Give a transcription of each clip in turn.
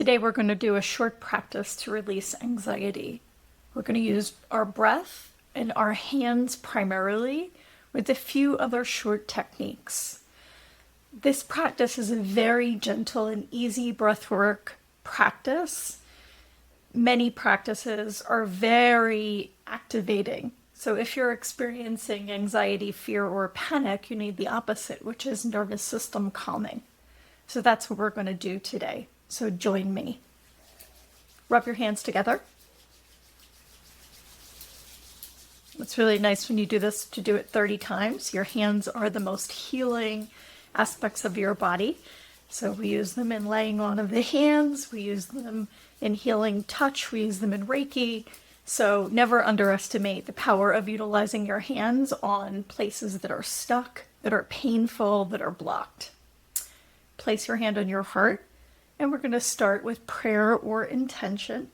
Today we're going to do a short practice to release anxiety. We're going to use our breath and our hands primarily, with a few other short techniques. This practice is a very gentle and easy breathwork practice. Many practices are very activating. So if you're experiencing anxiety, fear, or panic, you need the opposite, which is nervous system calming. So that's what we're going to do today. So join me. Rub your hands together. It's really nice when you do this to do it 30 times. Your hands are the most healing aspects of your body. So we use them in laying on of the hands. We use them in healing touch. We use them in Reiki. So never underestimate the power of utilizing your hands on places that are stuck, that are painful, that are blocked. Place your hand on your heart. And we're going to start with prayer or intention.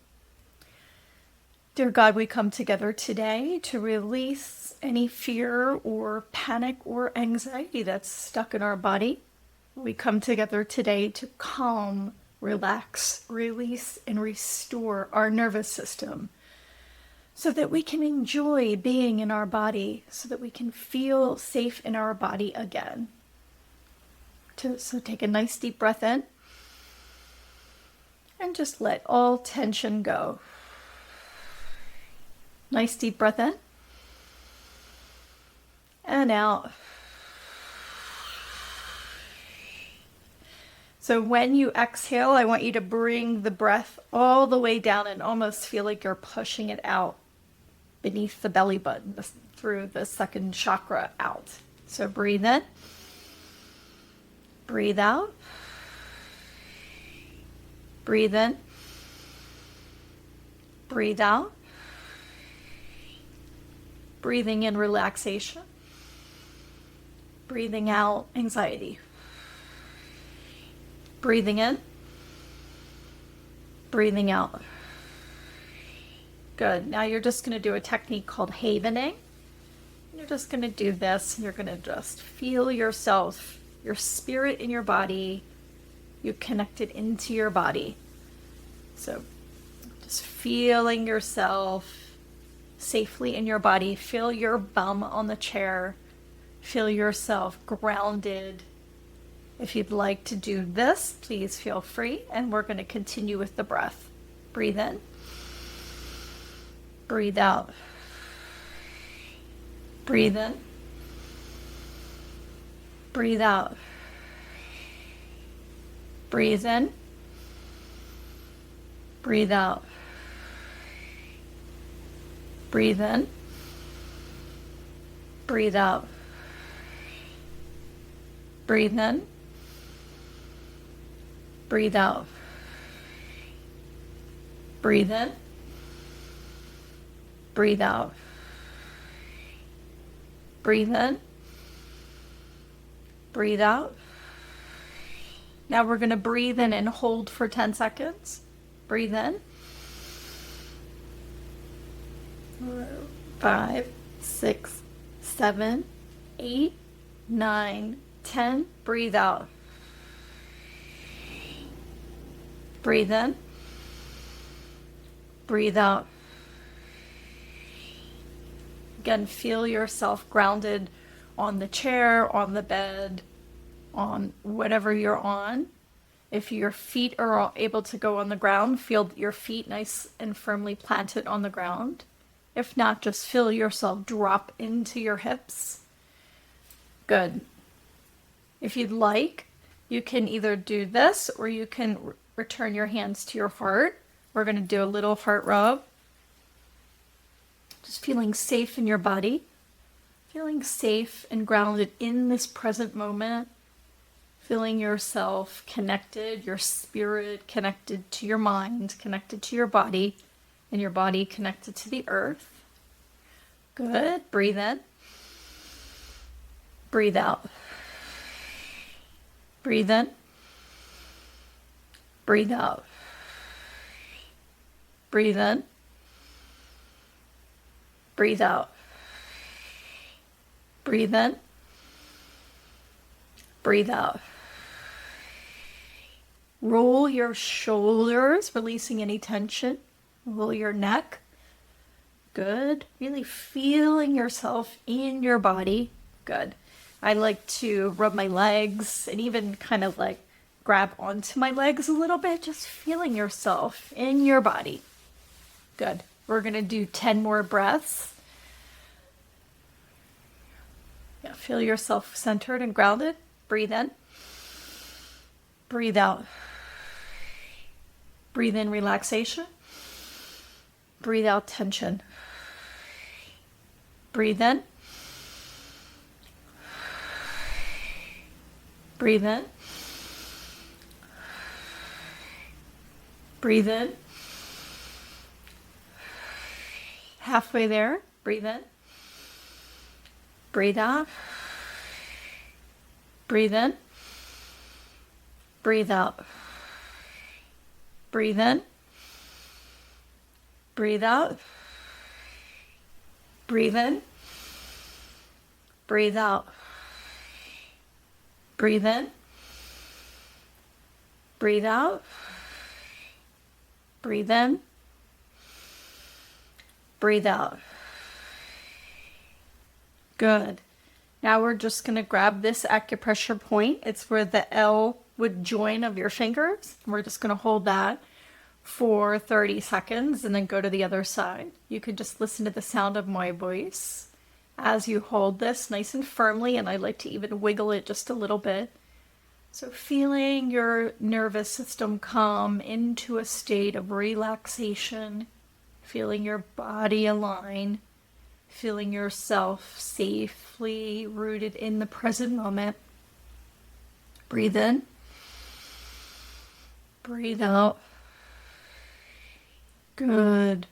Dear God, we come together today to release any fear or panic or anxiety that's stuck in our body. We come together today to calm, relax, release, and restore our nervous system so that we can enjoy being in our body, so that we can feel safe in our body again. So take a nice deep breath in. And just let all tension go. Nice deep breath in. And out. So when you exhale, I want you to bring the breath all the way down and almost feel like you're pushing it out beneath the belly button, through the second chakra out. So breathe in. Breathe out. Breathe in. Breathe out. Breathing in relaxation. Breathing out anxiety. Breathing in. Breathing out. Good. Now you're just going to do a technique called havening. You're just going to do this, and you're going to just feel yourself, your spirit in your body. You connect it into your body. So just feeling yourself safely in your body. Feel your bum on the chair. Feel yourself grounded. If you'd like to do this, please feel free. And we're going to continue with the breath. Breathe in. Breathe out. Breathe in. Breathe out. Breathe in. Breathe out. Breathe in. Breathe out. Breathe in. Breathe out. Breathe in. Breathe out. Breathe in. Breathe out. Now we're going to breathe in and hold for 10 seconds. Breathe in. 5, 6, 7, 8, 9, 10. Breathe out. Breathe in. Breathe out. Again, feel yourself grounded on the chair, on the bed, on whatever you're on. If your feet are able to go on the ground, feel your feet nice and firmly planted on the ground. If not, just feel yourself drop into your hips. Good. If you'd like, you can either do this or you can return your hands to your heart. We're going to do a little heart rub. Just feeling safe in your body. Feeling safe and grounded in this present moment. Feeling yourself connected, your spirit connected to your mind, connected to your body, and your body connected to the earth. Good. Breathe in. Breathe out. Breathe in. Breathe out. Breathe in. Breathe out. Breathe in. Breathe out. Roll your shoulders, releasing any tension. Roll your neck. Good. Really feeling yourself in your body. Good. I like to rub my legs and even kind of like grab onto my legs a little bit, just feeling yourself in your body. Good. We're going to do 10 more breaths. Yeah, feel yourself centered and grounded. Breathe in. Breathe out. Breathe in relaxation. Breathe out tension. Breathe in. Breathe in. Breathe in. Halfway there. Breathe in. Breathe out. Breathe in. Breathe out. Breathe in. Breathe out. Breathe in. Breathe out. Breathe in. Breathe out. Breathe in. Breathe out. Good. Now we're just going to grab this acupressure point. It's where the L would join of your fingers. We're just going to hold that for 30 seconds and then go to the other side. You could just listen to the sound of my voice as you hold this nice and firmly, and I like to even wiggle it just a little bit. So feeling your nervous system come into a state of relaxation, feeling your body align, feeling yourself safely rooted in the present moment. Breathe in. Breathe out. Good.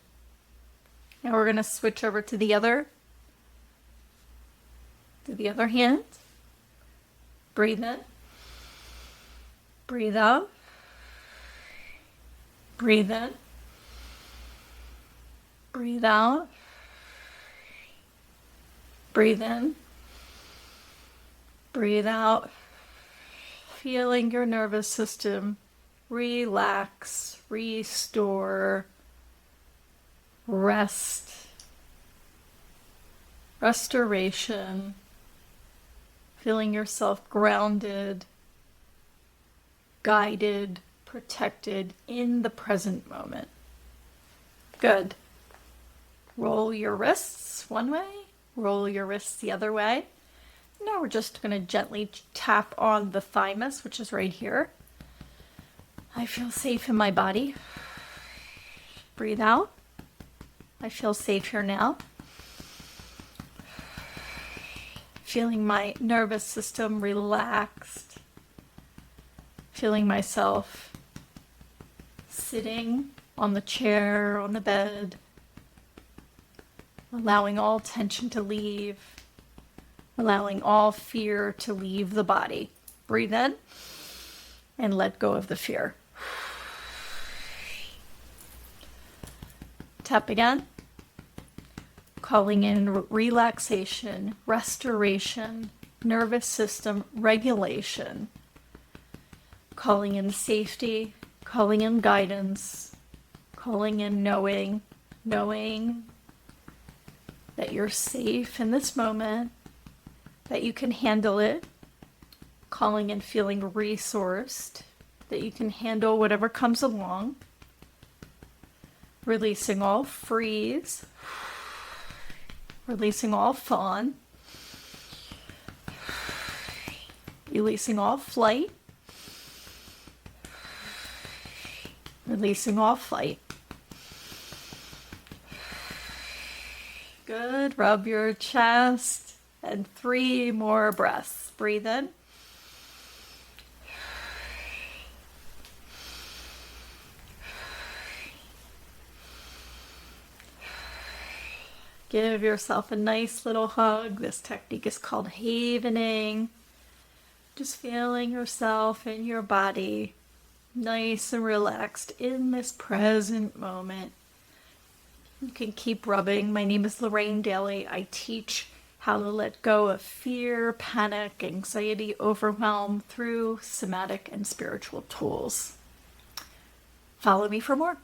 Now we're going to switch over to the other hand. Breathe in. Breathe out. Breathe in. Breathe out. Breathe in. Breathe out. Feeling your nervous system relax, restore, rest, restoration, feeling yourself grounded, guided, protected in the present moment. Good. Roll your wrists one way, roll your wrists the other way. Now we're just going to gently tap on the thymus, which is right here. I feel safe in my body. Breathe out. I feel safe here now. Feeling my nervous system relaxed. Feeling myself sitting on the chair, on the bed. Allowing all tension to leave. Allowing all fear to leave the body. Breathe in and let go of the fear. Tap again. Calling in relaxation, restoration, nervous system regulation. Calling in safety, calling in guidance, calling in knowing that you're safe in this moment, that you can handle it, calling in feeling resourced, that you can handle whatever comes along, releasing all freeze, releasing all fawn, releasing all flight, releasing all fight. Good. Rub your chest. And 3 more breaths. Breathe in. Give yourself a nice little hug. This technique is called havening. Just feeling yourself in your body, nice and relaxed in this present moment. You can keep rubbing. My name is Lorraine Daly. I teach how to let go of fear, panic, anxiety, overwhelm through somatic and spiritual tools. Follow me for more.